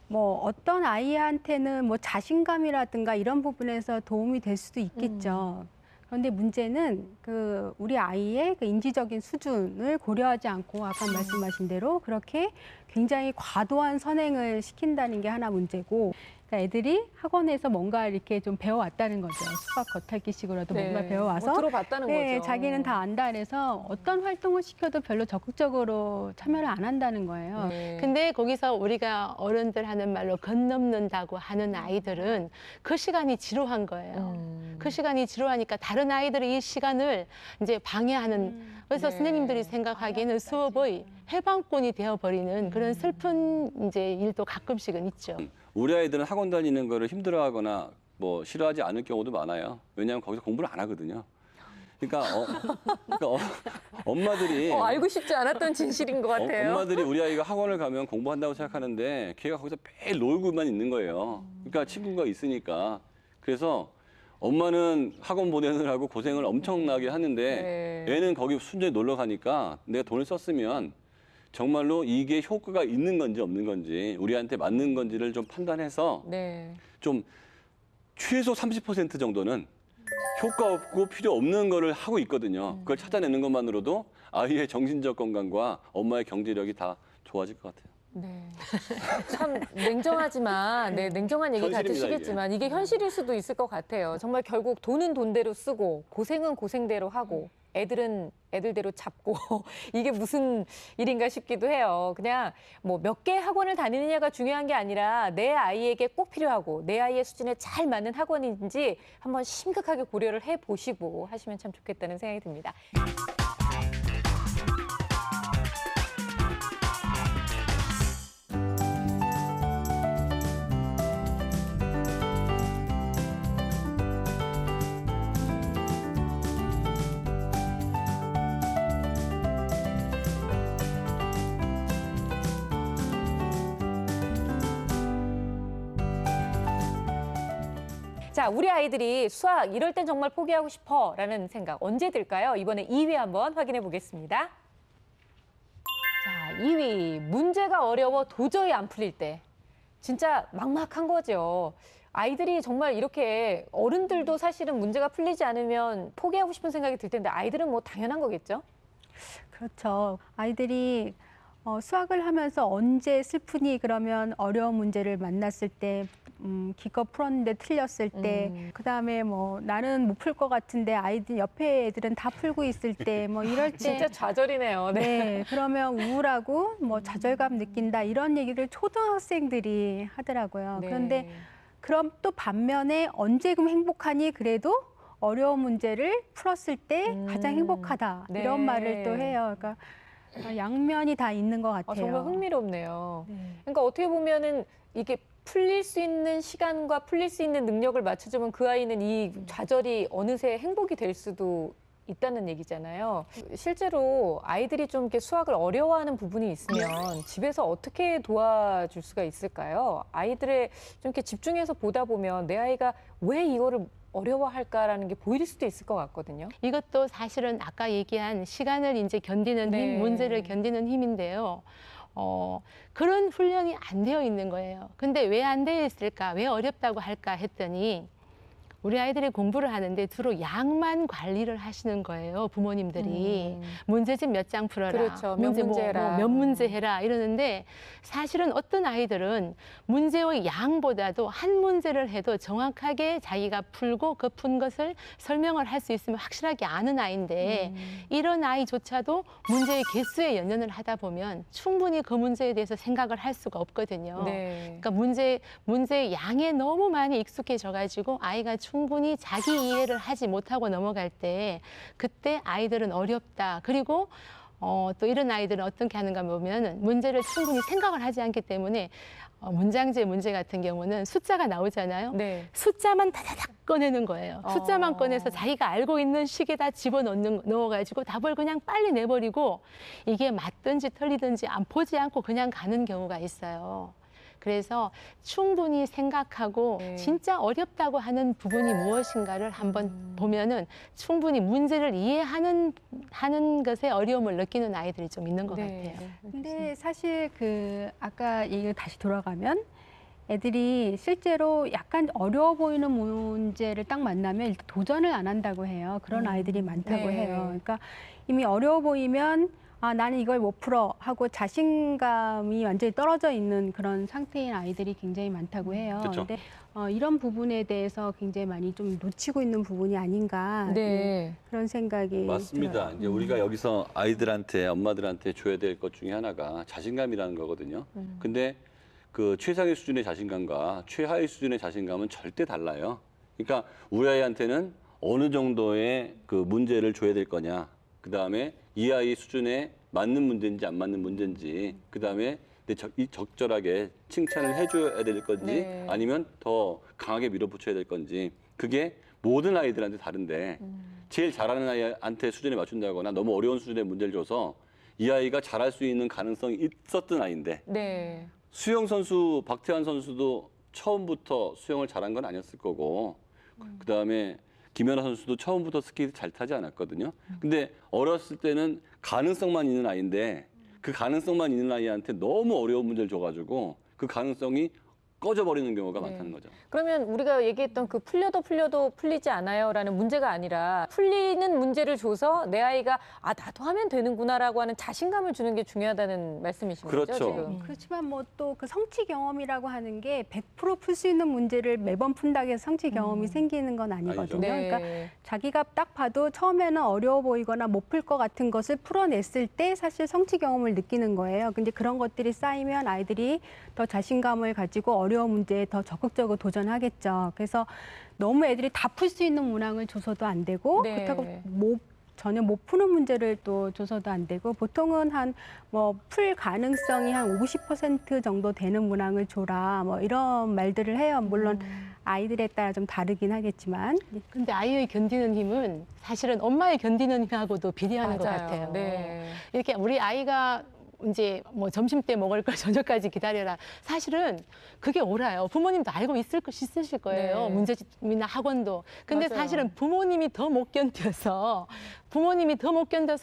뭐 어떤 아이한테는 뭐 자신감이라든가 이런 부분에서 도움이 될 수도 있겠죠. 그런데 문제는 그 우리 아이의 그 인지적인 수준을 고려하지 않고 아까 말씀하신 대로 그렇게 굉장히 과도한 선행을 시킨다는 게 하나 문제고, 그러니까 애들이 학원에서 뭔가 이렇게 좀 배워왔다는 거죠. 수학 겉핥기식으로라도 뭔가 배워와서 뭐 들어봤다는 네, 거죠. 자기는 다 안다 그래서 어떤 활동을 시켜도 별로 적극적으로 참여를 안 한다는 거예요. 네. 근데 거기서 우리가 어른들 하는 말로 건넘는다고 하는 아이들은 그 시간이 지루한 거예요. 그 시간이 지루하니까 다른 아이들이 이 시간을 이제 방해하는, 그래서 네. 선생님들이 생각하기에는 수업의 해방권이 되어버리는 그런 슬픈 이제 일도 가끔씩은 있죠. 우리 아이들은 학원 다니는 거를 힘들어하거나 뭐 싫어하지 않을 경우도 많아요. 왜냐하면 거기서 공부를 안 하거든요. 그러니까, 엄마들이 알고 싶지 않았던 진실인 것 같아요. 엄마들이 우리 아이가 학원을 가면 공부한다고 생각하는데 걔가 거기서 매일 놀고만 있는 거예요. 그러니까 친구가 있으니까. 그래서 엄마는 학원 보내느라고 고생을 엄청나게 하는데 네. 애는 거기 순전히 놀러 가니까 내가 돈을 썼으면 정말로 이게 효과가 있는 건지 없는 건지 우리한테 맞는 건지를 좀 판단해서 네. 좀 최소 30% 정도는 효과 없고 필요 없는 거를 하고 있거든요. 그걸 찾아내는 것만으로도 아이의 정신적 건강과 엄마의 경제력이 다 좋아질 것 같아요. 네. 참 냉정하지만, 네, 냉정한 얘기 현실입니다, 같으시겠지만 이게 현실일 수도 있을 것 같아요. 정말 결국 돈은 돈대로 쓰고 고생은 고생대로 하고 애들은 애들대로 잡고 이게 무슨 일인가 싶기도 해요. 그냥 뭐 몇 개 학원을 다니느냐가 중요한 게 아니라 내 아이에게 꼭 필요하고 내 아이의 수준에 잘 맞는 학원인지 한번 심각하게 고려를 해보시고 하시면 참 좋겠다는 생각이 듭니다. 자, 우리 아이들이 수학 이럴 땐 정말 포기하고 싶어라는 생각 언제 들까요? 이번에 2위 한번 확인해 보겠습니다. 자, 2위. 문제가 어려워 도저히 안 풀릴 때. 진짜 막막한 거죠. 아이들이 정말 이렇게 어른들도 사실은 문제가 풀리지 않으면 포기하고 싶은 생각이 들 텐데 아이들은 뭐 당연한 거겠죠? 그렇죠. 아이들이 수학을 하면서 언제 슬프니 그러면 어려운 문제를 만났을 때, 기껏 풀었는데 틀렸을 때, 그다음에 뭐 나는 못 풀 것 같은데 아이들 옆에 애들은 다 풀고 있을 때, 뭐 이럴 때 진짜 좌절이네요. 네. 네, 그러면 우울하고 뭐 좌절감 느낀다 이런 얘기를 초등학생들이 하더라고요. 네. 그런데 그럼 또 반면에 언제금 행복하니 그래도 어려운 문제를 풀었을 때 가장 행복하다 네. 이런 말을 또 해요. 그러니까 양면이 다 있는 것 같아요. 정말 흥미롭네요. 네. 그러니까 어떻게 보면은 이게 풀릴 수 있는 시간과 풀릴 수 있는 능력을 맞춰주면 그 아이는 이 좌절이 어느새 행복이 될 수도 있다는 얘기잖아요. 실제로 아이들이 좀 이렇게 수학을 어려워하는 부분이 있으면 집에서 어떻게 도와줄 수가 있을까요? 아이들의 좀 이렇게 집중해서 보다 보면 내 아이가 왜 이거를 어려워할까라는 게 보일 수도 있을 것 같거든요. 이것도 사실은 아까 얘기한 시간을 이제 견디는 네. 힘, 문제를 견디는 힘인데요. 그런 훈련이 안 되어 있는 거예요. 근데 왜 안 되어 있을까? 왜 어렵다고 할까 했더니 우리 아이들이 공부를 하는데 주로 양만 관리를 하시는 거예요, 부모님들이. 문제집 몇 장 풀어라. 그렇죠. 몇 문제 해라. 몇 문제 해라. 이러는데 사실은 어떤 아이들은 문제의 양보다도 한 문제를 해도 정확하게 자기가 풀고 그 푼 것을 설명을 할 수 있으면 확실하게 아는 아이인데 이런 아이조차도 문제의 개수에 연연을 하다 보면 충분히 그 문제에 대해서 생각을 할 수가 없거든요. 네. 그러니까 문제의 양에 너무 많이 익숙해져 가지고 아이가 충분히 자기 이해를 하지 못하고 넘어갈 때 그때 아이들은 어렵다. 그리고 또 이런 아이들은 어떻게 하는가 보면 문제를 충분히 생각을 하지 않기 때문에 문장제 문제 같은 경우는 숫자가 나오잖아요. 네. 숫자만 다다닥 꺼내는 거예요. 숫자만 꺼내서 자기가 알고 있는 식에다 넣어가지고 답을 그냥 빨리 내버리고 이게 맞든지 틀리든지 보지 않고 그냥 가는 경우가 있어요. 그래서 충분히 생각하고 네. 진짜 어렵다고 하는 부분이 무엇인가를 한번 보면은 충분히 문제를 이해하는 것에 어려움을 느끼는 아이들이 좀 있는 것 네. 같아요. 근데 사실 아까 얘기 다시 돌아가면 애들이 실제로 약간 어려워 보이는 문제를 딱 만나면 일단 도전을 안 한다고 해요. 그런 아이들이 많다고 네. 해요. 그러니까 이미 어려워 보이면 나는 이걸 못 풀어 하고 자신감이 완전히 떨어져 있는 그런 상태인 아이들이 굉장히 많다고 해요. 그렇죠. 근데 이런 부분에 대해서 굉장히 많이 좀 놓치고 있는 부분이 아닌가 네. 그런 생각이 맞습니다. 들어요. 이제 우리가 여기서 아이들한테, 엄마들한테 줘야 될 것 중에 하나가 자신감이라는 거거든요. 근데 그 최상위 수준의 자신감과 최하위 수준의 자신감은 절대 달라요. 그러니까 우리 아이한테는 어느 정도의 그 문제를 줘야 될 거냐. 그 다음에 이 아이 수준에 맞는 문제인지 안 맞는 문제인지, 그 다음에 적절하게 칭찬을 해줘야 될 건지, 네. 아니면 더 강하게 밀어붙여야 될 건지, 그게 모든 아이들한테 다른데, 제일 잘하는 아이한테 수준에 맞춘다거나 너무 어려운 수준의 문제를 줘서 이 아이가 잘할 수 있는 가능성이 있었던 아이인데, 네. 수영 선수 박태환 선수도 처음부터 수영을 잘한 건 아니었을 거고, 그 다음에 김연아 선수도 처음부터 스케이트 잘 타지 않았거든요. 근데 어렸을 때는 가능성만 있는 아이인데 그 가능성만 있는 아이한테 너무 어려운 문제를 줘가지고 그 가능성이 꺼져버리는 경우가 네. 많다는 거죠. 그러면 우리가 얘기했던 그 풀려도 풀리지 않아요라는 문제가 아니라 풀리는 문제를 줘서 내 아이가 나도 하면 되는구나라고 하는 자신감을 주는 게 중요하다는 말씀이신 거죠, 그렇죠. 지금? 그렇지만 뭐 또 그 성취 경험이라고 하는 게 100% 풀 수 있는 문제를 매번 푼다고 해서 성취 경험이 생기는 건 아니거든요. 아니죠. 네. 그러니까 자기가 딱 봐도 처음에는 어려워 보이거나 못 풀 것 같은 것을 풀어냈을 때 사실 성취 경험을 느끼는 거예요. 근데 그런 것들이 쌓이면 아이들이 더 자신감을 가지고 어려운 문제에 더 적극적으로 도전하겠죠. 그래서 너무 애들이 다 풀 수 있는 문항을 줘서도 안 되고 네. 그렇다고 전혀 못 푸는 문제를 또 줘서도 안 되고 보통은 풀 가능성이 한 50% 정도 되는 문항을 줘라 뭐 이런 말들을 해요. 물론 아이들에 따라 좀 다르긴 하겠지만 근데 아이의 견디는 힘은 사실은 엄마의 견디는 힘하고도 비례하는 것 맞아요. 같아요. 네. 이렇게 우리 아이가 이제 뭐 점심 때 먹을 걸 저녁까지 기다려라. 사실은 그게 옳아요. 부모님도 알고 있으실 거예요. 네. 문제집이나 학원도. 근데 맞아요. 사실은 부모님이 더 못 견뎌서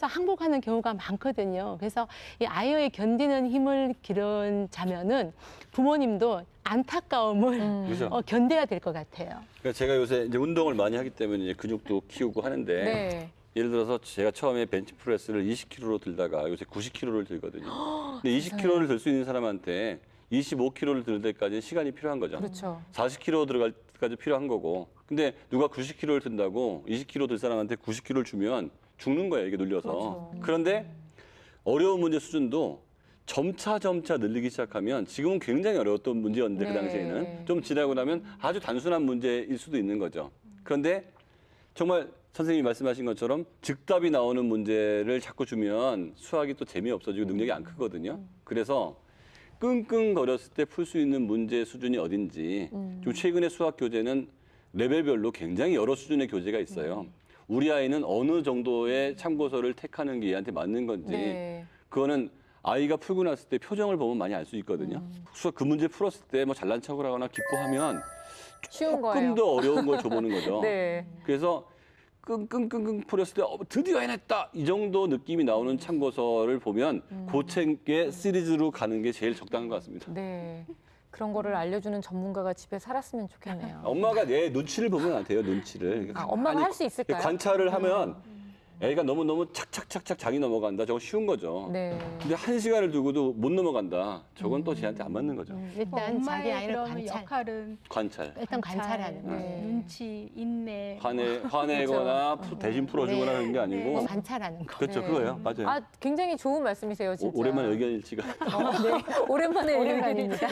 항복하는 경우가 많거든요. 그래서 이 아이의 견디는 힘을 기른 자면은 부모님도 안타까움을 그죠? 견뎌야 될 것 같아요. 그러니까 제가 요새 이제 운동을 많이 하기 때문에 이제 근육도 키우고 하는데 네. 예를 들어서 제가 처음에 벤치프레스를 20kg로 들다가 요새 90kg를 들거든요. 근데 20kg를 들 수 있는 사람한테 25kg를 들 때까지는 시간이 필요한 거죠. 그렇죠. 40kg 들어갈 때까지 필요한 거고. 근데 누가 90kg를 든다고 20kg 들 사람한테 90kg를 주면 죽는 거예요, 이게 눌려서. 그렇죠. 그런데 어려운 문제 수준도 점차 늘리기 시작하면 지금은 굉장히 어려웠던 문제였는데 네. 그 당시에는 좀 지나고 나면 아주 단순한 문제일 수도 있는 거죠. 그런데 정말 선생님이 말씀하신 것처럼 즉답이 나오는 문제를 자꾸 주면 수학이 또 재미없어지고 능력이 안 크거든요. 그래서 끙끙거렸을 때 풀 수 있는 문제 수준이 어딘지 좀 최근에 수학 교재는 레벨별로 굉장히 여러 수준의 교재가 있어요. 우리 아이는 어느 정도의 참고서를 택하는 게 얘한테 맞는 건지 네. 그거는 아이가 풀고 났을 때 표정을 보면 많이 알 수 있거든요. 수학 그 문제 풀었을 때 뭐 잘난 척을 하거나 기뻐하면 쉬운 거예요. 조금 더 어려운 걸 줘보는 거죠. 네. 그래서 끙끙끙끙 풀었을 때 드디어 해냈다 이 정도 느낌이 나오는 참고서를 보면 그 책의 시리즈로 가는 게 제일 적당한 것 같습니다. 네. 그런 거를 알려주는 전문가가 집에 살았으면 좋겠네요. 엄마가 내 눈치를 보면 안 돼요, 눈치를. 아, 엄마가 아니, 할 수 있을까요? 관찰을 하면 애가 너무너무 착착착착 장이 넘어간다. 저거 쉬운 거죠. 네. 근데 1시간을 두고도 못 넘어간다. 저건 또 쟤한테 안 맞는 거죠. 일단 자기 엄마의 아이를 그러면 역할은 관찰. 일단 관찰하는 거예요. 네. 눈치, 인내. 화내거나 대신 풀어주거나 하는 게 아니고. 네. 관찰하는 거. 그렇죠, 네. 그거예요. 맞아요. 아, 굉장히 좋은 말씀이세요, 진짜. 오랜만에 의견 일치가. 오랜만에 오랜만입니다.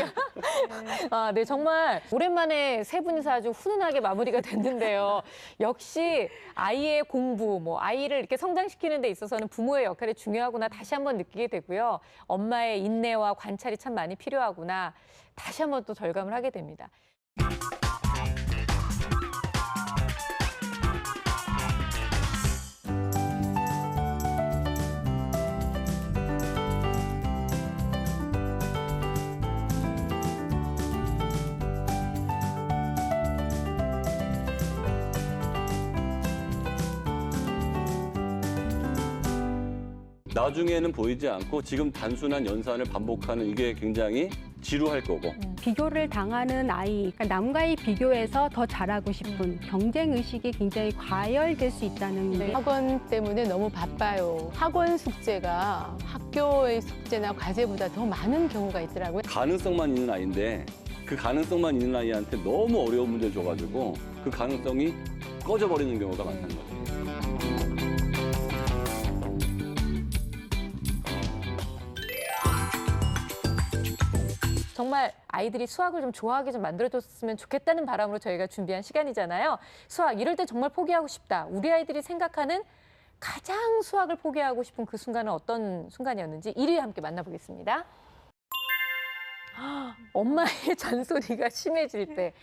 아, 네, 정말 오랜만에 세 분이서 아주 훈훈하게 마무리가 됐는데요. 역시 아이의 공부, 뭐 아이를 이렇게 성장시키는 데 있어서는 부모의 역할이 중요하구나 다시 한번 느끼게 되고요. 엄마의 인내와 관찰이 참 많이 필요하구나 다시 한번 또 절감을 하게 됩니다. 나중에는 보이지 않고 지금 단순한 연산을 반복하는 이게 굉장히 지루할 거고 비교를 당하는 아이, 그러니까 남과의 비교에서 더 잘하고 싶은 경쟁 의식이 굉장히 과열될 수 있다는 게 학원 때문에 너무 바빠요. 학원 숙제가 학교의 숙제나 과제보다 더 많은 경우가 있더라고요. 가능성만 있는 아이인데 그 가능성만 있는 아이한테 너무 어려운 문제를 줘가지고 그 가능성이 꺼져버리는 경우가 많다는 거죠. 정말 아이들이 수학을 좀 좋아하게 좀 만들어줬으면 좋겠다는 바람으로 저희가 준비한 시간이잖아요. 수학, 이럴 때 정말 포기하고 싶다. 우리 아이들이 생각하는 가장 수학을 포기하고 싶은 그 순간은 어떤 순간이었는지 1위 함께 만나보겠습니다. 엄마의 잔소리가 심해질 때.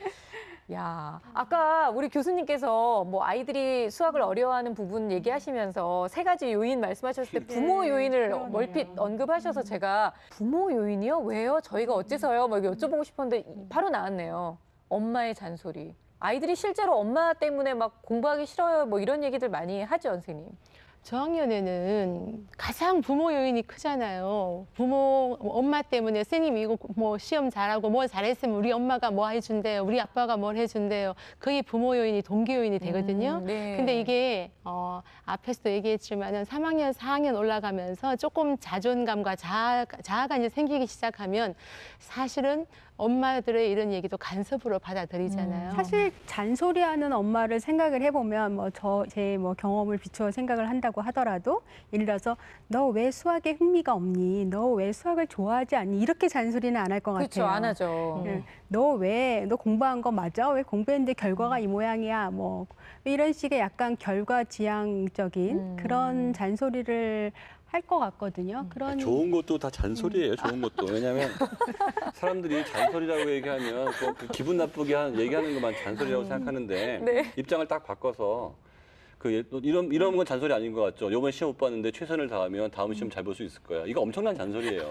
야, 아까 우리 교수님께서 뭐 아이들이 수학을 어려워하는 부분 얘기하시면서 세 가지 요인 말씀하셨을 때 부모 요인을 그러네요. 얼핏 언급하셔서 제가 부모 요인이요? 왜요? 저희가 어째서요? 뭐 이렇게 여쭤보고 싶었는데 바로 나왔네요. 엄마의 잔소리. 아이들이 실제로 엄마 때문에 막 공부하기 싫어요. 뭐 이런 얘기들 많이 하죠, 선생님. 저학년에는 가장 부모 요인이 크잖아요. 부모, 엄마 때문에 선생님 이거 뭐 시험 잘하고 뭐 잘했으면 우리 엄마가 뭐 해준대요. 우리 아빠가 뭘 해준대요. 그게 부모 요인이 동기 요인이 되거든요. 네. 근데 이게 앞에서도 얘기했지만은 3학년, 4학년 올라가면서 조금 자존감과 자아가 이제 생기기 시작하면 사실은 엄마들의 이런 얘기도 간섭으로 받아들이잖아요. 사실 잔소리하는 엄마를 생각을 해보면 뭐 제 뭐 경험을 비추어 생각을 한다고 하더라도 예를 들어서 너 왜 수학에 흥미가 없니? 너 왜 수학을 좋아하지 않니? 이렇게 잔소리는 안 할 것 같아요. 그렇죠, 안 하죠. 너 공부한 거 맞아? 왜 공부했는데 결과가 이 모양이야? 뭐 이런 식의 약간 결과 지향적인 그런 잔소리를 할 것 같거든요. 그런 좋은 것도 다 잔소리예요. 좋은 것도. 왜냐하면 사람들이 잔소리라고 얘기하면 그 기분 나쁘게 얘기하는 것만 잔소리라고 생각하는데 네. 입장을 딱 바꿔서 이런 건 잔소리 아닌 것 같죠. 이번 시험 못 봤는데 최선을 다하면 다음 시험 잘 볼 수 있을 거야. 이거 엄청난 잔소리예요.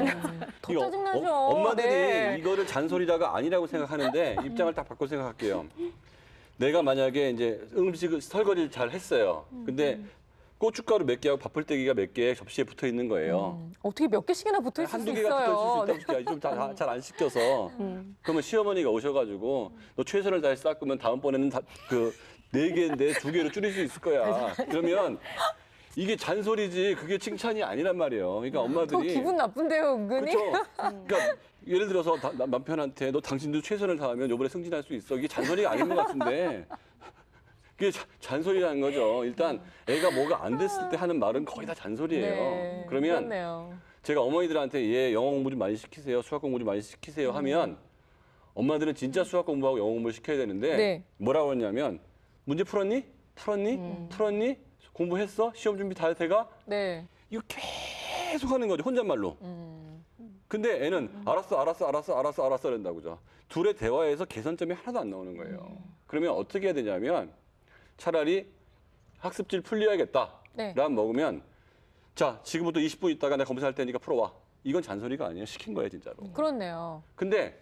더 이거 짜증나죠. 엄마들이 네. 이거를 잔소리다가 아니라고 생각하는데 입장을 딱 바꿔 생각할게요. 내가 만약에 이제 음식 설거지를 잘 했어요. 근데 고춧가루 몇 개하고 밥풀떼기가 몇 개 접시에 붙어 있는 거예요. 어떻게 몇 개씩이나 붙어 있을 수 한두 개가 있어요. 붙어 있을 수 있다고 잘 안 시켜서 그러면 시어머니가 오셔가지고 너 최선을 다해서 닦으면 다음번에는 네 개인데 2개로 줄일 수 있을 거야. 그러면 이게 잔소리지 그게 칭찬이 아니란 말이에요. 그러니까 더 엄마들이 기분 나쁜데요, 은근히. 그렇죠. 그러니까 예를 들어서 남편한테 너 당신도 최선을 다하면 이번에 승진할 수 있어. 이게 잔소리가 아닌 것 같은데 그게 잔소리라는 거죠. 일단 애가 뭐가 안 됐을 때 하는 말은 거의 다 잔소리예요. 네, 그러면 그렇네요. 제가 어머니들한테 얘 영어 공부 좀 많이 시키세요. 수학 공부 좀 많이 시키세요 하면 엄마들은 진짜 수학 공부하고 영어 공부를 시켜야 되는데 네. 뭐라고 하냐면 문제 풀었니? 풀었니? 공부했어? 시험 준비 다 돼가? 네. 이거 계속 하는 거죠. 혼잣말로. 근데 애는 알았어 이런다고죠. 둘의 대화에서 개선점이 하나도 안 나오는 거예요. 그러면 어떻게 해야 되냐면 차라리 학습지를 풀려야겠다. 네. 라면 먹으면 자, 지금부터 20분 있다가 내가 검사할 테니까 풀어와. 이건 잔소리가 아니에요. 시킨 거예요, 진짜로. 그렇네요. 근데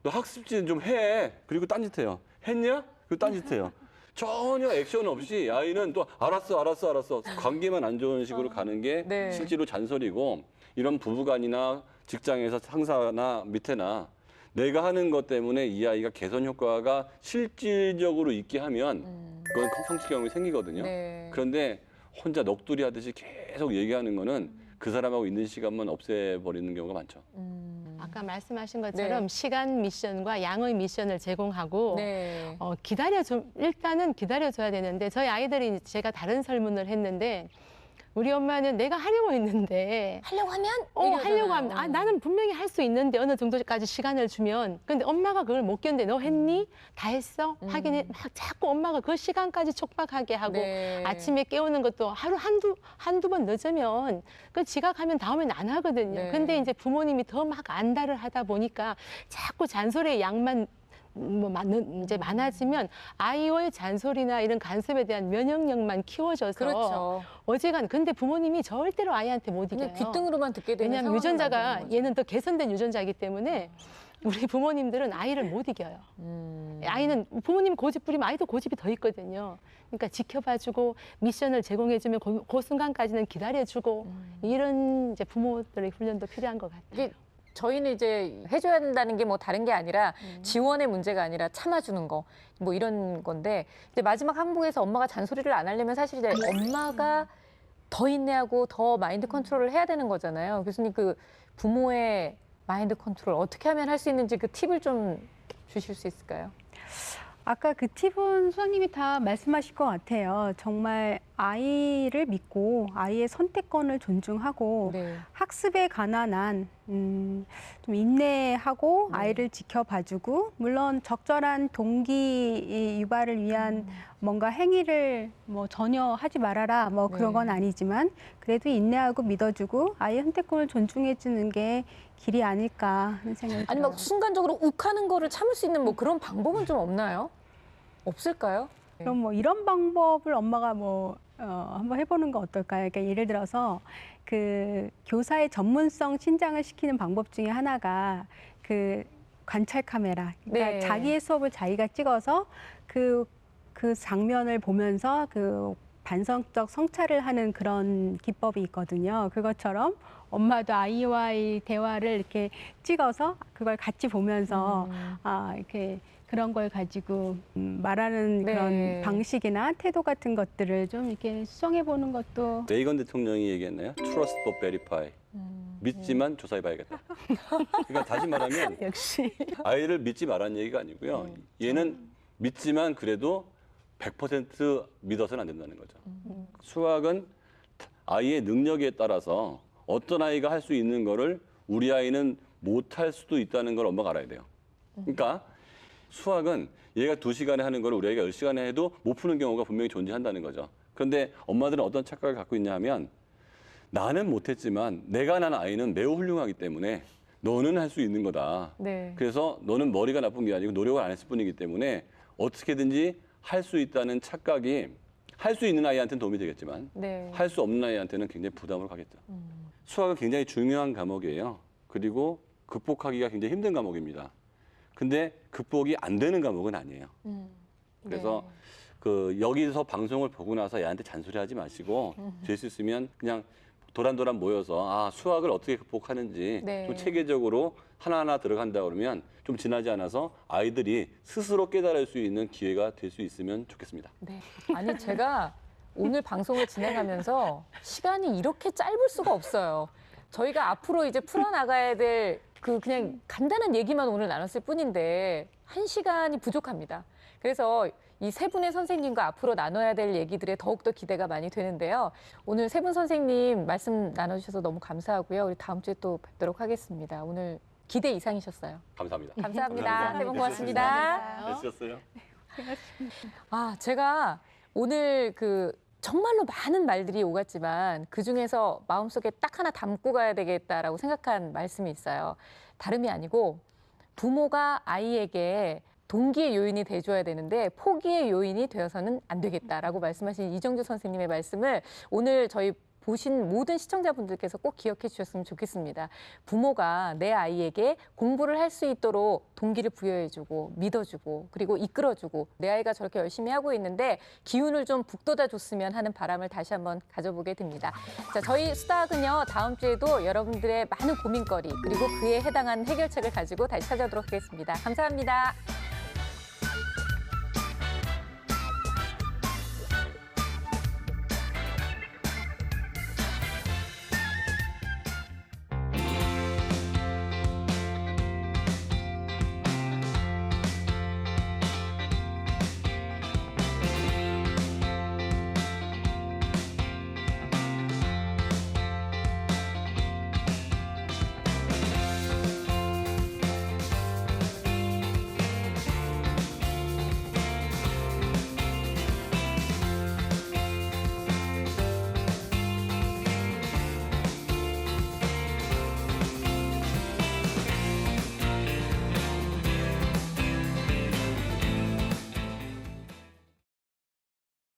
너 학습지는 좀 해. 그리고 딴짓해요. 했냐? 그리고 딴짓해요. 전혀 액션 없이 아이는 또 알았어. 관계만 안 좋은 식으로 가는 게 네. 실제로 잔소리고 이런 부부간이나 직장에서 상사나 밑에나 내가 하는 것 때문에 이 아이가 개선 효과가 실질적으로 있게 하면 그건 성취 경험이 생기거든요. 네. 그런데 혼자 넋두리 하듯이 계속 얘기하는 거는 그 사람하고 있는 시간만 없애버리는 경우가 많죠. 아까 말씀하신 것처럼 네. 시간 미션과 양의 미션을 제공하고 네. 일단은 기다려줘야 되는데 저희 아이들이 제가 다른 설문을 했는데 우리 엄마는 내가 하려고 했는데 하려고 하면? 하려고 하면 나는 분명히 할 수 있는데 어느 정도까지 시간을 주면 근데 엄마가 그걸 못 견뎌. 너 했니? 다 했어? 하긴 해. 막 자꾸 엄마가 그 시간까지 촉박하게 하고 네. 아침에 깨우는 것도 하루 한두 번 늦으면 그 지각하면 다음엔 안 하거든요. 네. 근데 이제 부모님이 더 막 안달을 하다 보니까 자꾸 잔소리의 양만 이제 많아지면 아이의 잔소리나 이런 간섭에 대한 면역력만 키워져서 그렇죠. 근데 부모님이 절대로 아이한테 못 이겨요. 그냥 귓등으로만 듣게 되는 왜냐하면 상황을 유전자가 만드는 거죠. 얘는 더 개선된 유전자이기 때문에 우리 부모님들은 아이를 못 이겨요. 아이는 부모님 고집 부리면 아이도 고집이 더 있거든요. 그러니까 지켜봐주고 미션을 제공해주면 그 순간까지는 기다려주고 이런 이제 부모들의 훈련도 필요한 것 같아요. 이게 저희는 이제 해줘야 된다는 게 뭐 다른 게 아니라 지원의 문제가 아니라 참아주는 거 뭐 이런 건데 이제 마지막 항목에서 엄마가 잔소리를 안 하려면 사실 이제 엄마가 더 인내하고 더 마인드 컨트롤을 해야 되는 거잖아요. 교수님 그 부모의 마인드 컨트롤 어떻게 하면 할 수 있는지 그 팁을 좀 주실 수 있을까요? 아까 그 팁은 수장님이 다 말씀하실 것 같아요. 정말 아이를 믿고 아이의 선택권을 존중하고 네. 학습에 관한 한 좀 인내하고 아이를 지켜봐주고 물론 적절한 동기 유발을 위한 뭔가 행위를 뭐 전혀 하지 말아라 뭐 그런 건 아니지만 그래도 인내하고 믿어주고 아이의 선택권을 존중해주는 게 길이 아닐까 하는 생각이 아니 들어요. 막 순간적으로 욱하는 거를 참을 수 있는 뭐 그런 방법은 좀 없나요? 없을까요? 그럼 뭐 이런 방법을 엄마가 한번 해보는 거 어떨까요? 그러니까 예를 들어서 그 교사의 전문성 신장을 시키는 방법 중에 하나가 그 관찰 카메라. 그러니까 네. 자기의 수업을 자기가 찍어서 그 장면을 보면서 그 반성적 성찰을 하는 그런 기법이 있거든요. 그것처럼 엄마도 아이와의 대화를 이렇게 찍어서 그걸 같이 보면서 이렇게 그런 걸 가지고 말하는 네. 그런 방식이나 태도 같은 것들을 좀 이렇게 수정해 보는 것도 레이건 대통령이 얘기했나요? Trust but verify. 믿지만 조사해봐야겠다. 그러니까 다시 말하면 역시 아이를 믿지 말라는 얘기가 아니고요. 얘는 믿지만 그래도 100% 믿어서는 안 된다는 거죠. 수학은 아이의 능력에 따라서 어떤 아이가 할 수 있는 거를 우리 아이는 못할 수도 있다는 걸 엄마가 알아야 돼요. 그러니까 수학은 얘가 2시간에 하는 거를 우리 아이가 10시간에 해도 못 푸는 경우가 분명히 존재한다는 거죠. 그런데 엄마들은 어떤 착각을 갖고 있냐 하면 나는 못했지만 내가 낳은 아이는 매우 훌륭하기 때문에 너는 할 수 있는 거다. 네. 그래서 너는 머리가 나쁜 게 아니고 노력을 안 했을 뿐이기 때문에 어떻게든지 할 수 있다는 착각이 할 수 있는 아이한테는 도움이 되겠지만 네. 할 수 없는 아이한테는 굉장히 부담으로 가겠죠. 수학은 굉장히 중요한 과목이에요. 그리고 극복하기가 굉장히 힘든 과목입니다. 근데 극복이 안 되는 과목은 아니에요. 그래서 네. 그 여기서 방송을 보고 나서 애한테 잔소리하지 마시고 될 수 있으면 그냥 도란도란 모여서 아 수학을 어떻게 극복하는지 네. 좀 체계적으로 하나하나 들어간다 그러면 좀 지나지 않아서 아이들이 스스로 깨달을 수 있는 기회가 될 수 있으면 좋겠습니다. 네. 아니 제가 오늘 방송을 진행하면서 시간이 이렇게 짧을 수가 없어요. 저희가 앞으로 이제 풀어나가야 될 그냥 간단한 얘기만 오늘 나눴을 뿐인데 1시간이 부족합니다. 그래서 이 세 분의 선생님과 앞으로 나눠야 될 얘기들에 더욱더 기대가 많이 되는데요. 오늘 세 분 선생님 말씀 나눠주셔서 너무 감사하고요. 우리 다음 주에 또 뵙도록 하겠습니다. 오늘 기대 이상이셨어요. 감사합니다. 감사합니다. 세 분 고맙습니다. 되셨어요? 아, 제가 오늘 정말로 많은 말들이 오갔지만 그중에서 마음속에 딱 하나 담고 가야 되겠다라고 생각한 말씀이 있어요. 다름이 아니고 부모가 아이에게 동기의 요인이 돼줘야 되는데 포기의 요인이 되어서는 안 되겠다라고 말씀하신 이정주 선생님의 말씀을 오늘 저희 보신 모든 시청자분들께서 꼭 기억해 주셨으면 좋겠습니다. 부모가 내 아이에게 공부를 할 수 있도록 동기를 부여해주고 믿어주고 그리고 이끌어주고 내 아이가 저렇게 열심히 하고 있는데 기운을 좀 북돋아 줬으면 하는 바람을 다시 한번 가져보게 됩니다. 자, 저희 수다학은요 다음 주에도 여러분들의 많은 고민거리 그리고 그에 해당하는 해결책을 가지고 다시 찾아오도록 하겠습니다. 감사합니다.